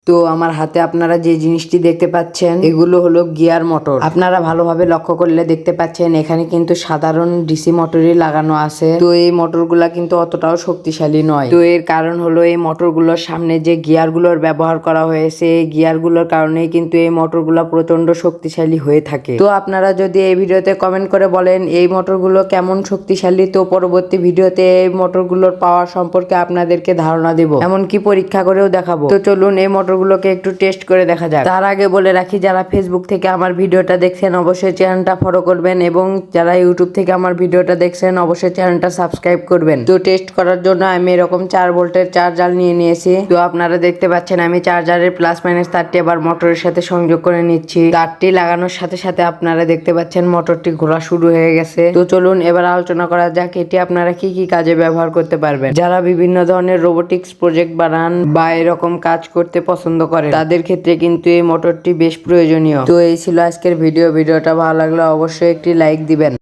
তো আমার হাতে আপনারা যে জিনিসটি দেখতে পাচ্ছেন এগুলো হলো গিয়ার মোটর। আপনারা ভালোভাবে লক্ষ্য করলে দেখতে পাচ্ছেন এখানে কিন্তু সাধারণ ডিসি মোটরই লাগানো আছে। তো এই মোটরগুলা কিন্তু অতটাও শক্তিশালী নয়। তো এর কারণ হলো এই মোটরগুলোর সামনে যে গিয়ারগুলোর ব্যবহার করা হয়েছে এই গিয়ারগুলোর কারণেই কিন্তু এই মোটরগুলো প্রচন্ড শক্তিশালী হয়ে থাকে। তো আপনারা যদি এই ভিডিওতে কমেন্ট করে বলেন এই মোটরগুলো কেমন শক্তিশালী, তো পরবর্তী ভিডিওতে এই মোটরগুলোর পাওয়ার সম্পর্কে আপনাদেরকে ধারণা দেব, এমনকি পরীক্ষা করেও দেখাবো। তো চলুন এই মোটরগুলোকে একটু টেস্ট করে দেখা যাক। তার আগে বলে রাখি, যারা ফেসবুক থেকে আমার ভিডিওটা দেখছেন অবশ্যই চ্যানেলটা ফলো করবেন, এবং যারা ইউটিউব থেকে আমার ভিডিওটা দেখছেন অবশ্যই চ্যানেলটা সাবস্ক্রাইব করবেন। তো টেস্ট করার জন্য আমি এরকম 4 ভোল্টের চার্জার নিয়ে নিয়েছি। তো আপনারা দেখতে পাচ্ছেন আমি চার্জারের প্লাস মাইনাস তারটি আবার মোটরের সাথে সংযোগ করে নিচ্ছি। তারটি লাগানোর সাথে সাথে আপনারা দেখতে পাচ্ছেন মোটরটি ঘোরা শুরু হয়ে গেছে। তো চলুন এবার আলোচনা করা যাক এটি আপনারা কি কি কাজে ব্যবহার করতে পারবেন। যারা বিভিন্ন ধরনের রোবোটিক্স প্রজেক্ট বানান বা এরকম কাজ করতে পছন্দ করেন তাদের ক্ষেত্রে কিন্তু এই মোটরটি বেশ প্রয়োজনীয়। তো এই ছিল আজকের ভিডিওটা ভালো লাগলে অবশ্যই একটি লাইক দিবেন।